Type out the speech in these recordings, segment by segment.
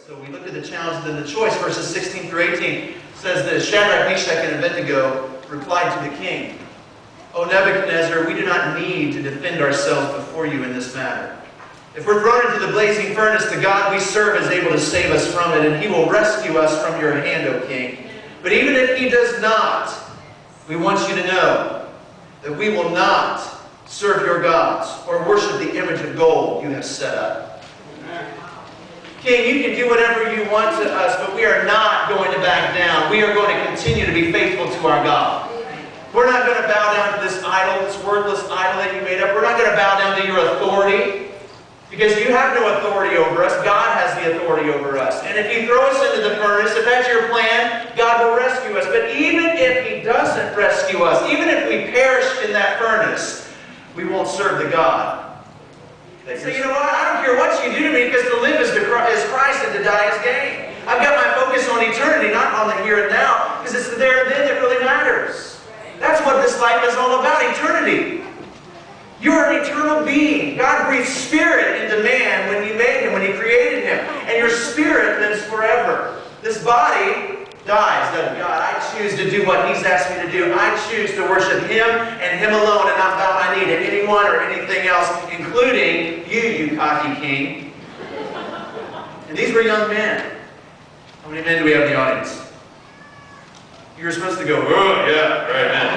So we looked at the challenge and then the choice. Verses 16 through 18 says that Shadrach, Meshach, and Abednego replied to the king, "O Nebuchadnezzar, we do not need to defend ourselves before you in this matter. If we're thrown into the blazing furnace, the God we serve is able to save us from it, and he will rescue us from your hand, O king. But even if he does not, we want you to know that we will not serve your gods or worship the image of gold you have set up." King, you can do whatever you want to us, but we are not going to back down. We are going to continue to be faithful to our God. We're not going to bow down to this idol, this worthless idol that you made up. We're not going to bow down to your authority, because you have no authority over us. God has the authority over us. And if you throw us into the furnace, if that's your plan, God will rescue us. But even if he doesn't rescue us, even if we perish in that furnace, we won't serve the God. They say, you know what? I don't care what you do to me, because to live is Christ and to die is gain. I've got my focus on eternity, not on the here and now, because it's the there and then that really matters. That's what this life is all about, eternity. You're an eternal being. God breathed spirit into man when you made him, when he created him. And your spirit lives forever. This body dies, doesn't God? I choose to do what he's asked me to do. I choose to worship him and him alone and not bow my knee to anyone or anything else, including you, you cocky king. And these were young men. How many men do we have in the audience? You were supposed to go, oh, yeah, right, man.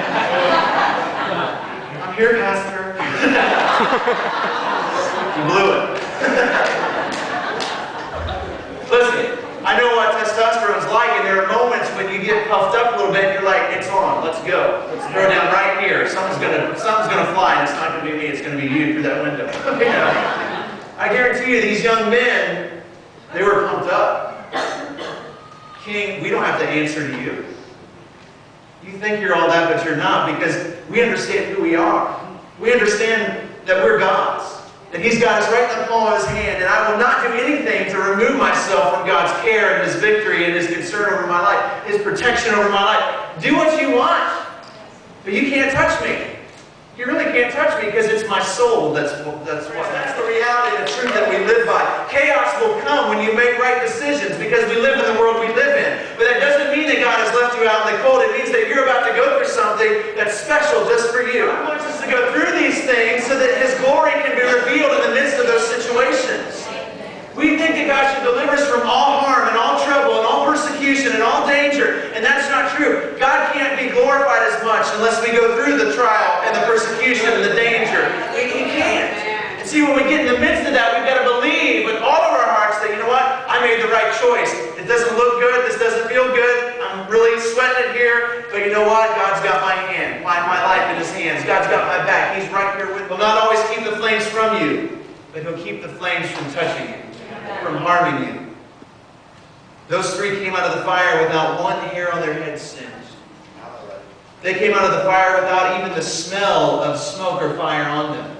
I'm here, Pastor. You blew it. Listen, I know what testosterone's like, and there are moments when you get puffed up a little bit and you're like, it's on, let's go. Let's throw down right here. Something's gonna fly, and it's not gonna be me, it's gonna be you through that window. You know? I guarantee you, these young men, they were pumped up. King, we don't have to answer to you. You think you're all that, but you're not, because we understand who we are. We understand that we're God's. That he's got us right in the palm of his hand, and I will not do anything to remove myself from God's care and his victory and his concern over my life, his protection over my life. Do what you want, but you can't touch me. You really can't touch me, because it's my soul that's the reality and the truth that we live by. Chaos will come when you make right decisions, because we live in the world we live in. But that doesn't mean that God has left you out in the cold. It means that you're about to go through something that's special just for you. He wants us to go through these things so that his glory can be revealed in the midst of those situations. We think that God should deliver us from all harm and all trouble and all persecution and all danger, and that's not true. God can't be glorified as much unless we go through the trial and the persecution and the danger. He can't. And see, when we get in the midst of that, we've got to believe with all of our hearts that, you know what, I made the right choice. It doesn't look good, this doesn't feel good, I'm really sweating it here, but you know what, God's got my hand, my life in his hands. God's got my back, he's right here with me. He'll not always keep the flames from you, but he'll keep the flames from touching you, from harming you. Those three came out of the fire without one hair on their head singed. They came out of the fire without even the smell of smoke or fire on them.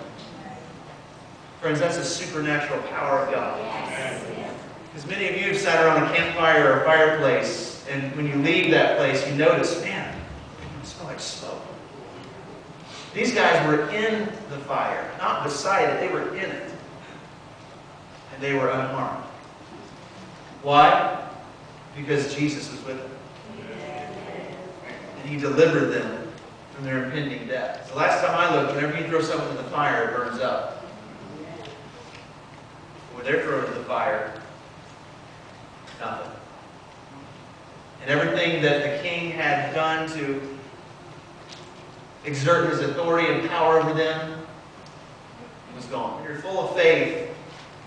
Friends, that's a supernatural power of God. Because many of you have sat around a campfire or a fireplace, and when you leave that place, you notice, man, it smells like smoke. These guys were in the fire, not beside it, they were in it. And they were unharmed. Why? Because Jesus was with them. And he delivered them from their impending death. The last time I looked, whenever you throw something in the fire, it burns up. When they're thrown into the fire, nothing. And everything that the king had done to exert his authority and power over them was gone. When you're full of faith,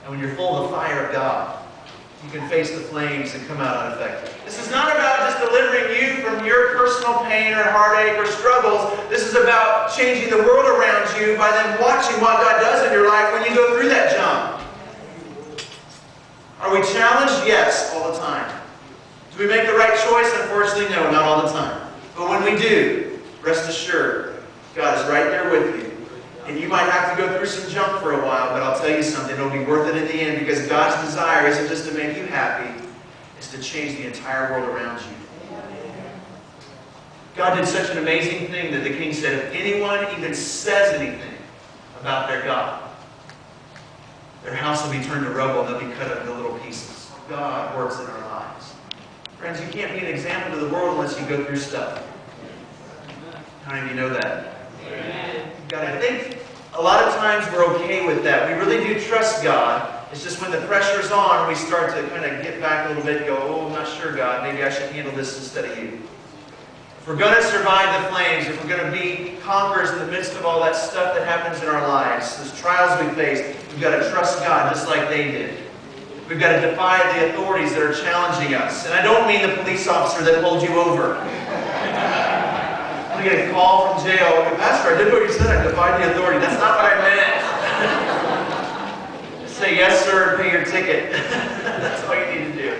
and when you're full of the fire of God, you can face the flames and come out unaffected. This is not about just delivering you from your personal pain or heartache or struggles. This is about changing the world around you by them watching what God does in your life when you go through that jump. Are we challenged? Yes, all the time. Do we make the right choice? Unfortunately, no, not all the time. But when we do, rest assured, God is right there with you. And you might have to go through some junk for a while, but I'll tell you something, it'll be worth it in the end, because God's desire isn't just to make you happy, it's to change the entire world around you. God did such an amazing thing that the king said, if anyone even says anything about their God, their house will be turned to rubble and they'll be cut up into little pieces. God works in our lives. Friends, you can't be an example to the world unless you go through stuff. How many of you know that? God, I think a lot of times we're okay with that. We really do trust God. It's just when the pressure's on, we start to kind of get back a little bit and go, oh, I'm not sure, God. Maybe I should handle this instead of you. If we're going to survive the flames, if we're going to be conquerors in the midst of all that stuff that happens in our lives, those trials we face, we've got to trust God just like they did. We've got to defy the authorities that are challenging us. And I don't mean the police officer that pulled you over. I'm going to get a call from jail. Pastor, I did what you said. I defied the authority. That's not what I meant. Just say yes, sir, and pay your ticket. That's all you need to do.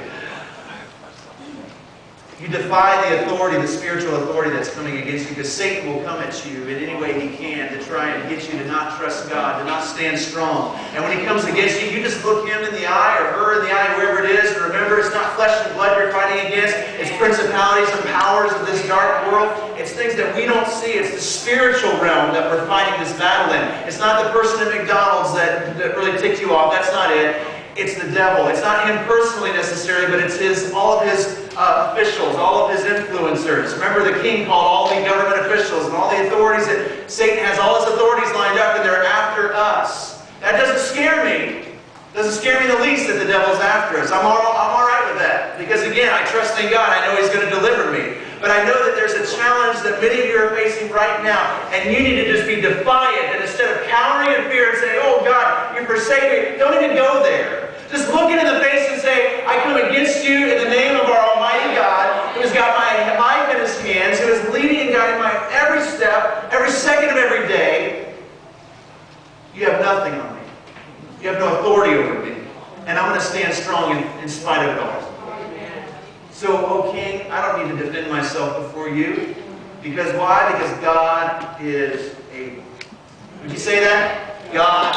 You defy the authority, the spiritual authority that's coming against you, because Satan will come at you in any way he can to try and get you to not trust God, to not stand strong. And when he comes against you, you just look him in the eye or her in the eye, wherever it is. And remember, it's not flesh and blood you're fighting against. It's principalities and powers of this dark world. It's things that we don't see. It's the spiritual realm that we're fighting this battle in. It's not the person at McDonald's that really ticked you off. That's not it. It's the devil. It's not him personally necessarily, but it's all of his officials, all of his influencers. Remember, the king called all the government officials and all the authorities that Satan has all his authorities lined up, and they're after us. That doesn't scare me. It doesn't scare me the least that the devil's after us. I'm all right with that. Because again, I trust in God. I know he's going to deliver me. But I know that there's a challenge that many of you are facing right now. And you need to just be defiant. And instead of cowering in fear and saying, oh God, you forsake me, don't even go there. Just look it in the face and say, I come against you in the name of our Almighty God, who has got my life in his hands, who is leading and guiding my every step, every second of every day. You have nothing on me. You have no authority over me. And I'm going to stand strong in spite of it all. So, O King, I don't need to defend myself before you. Because why? Because God is able. Would you say that? God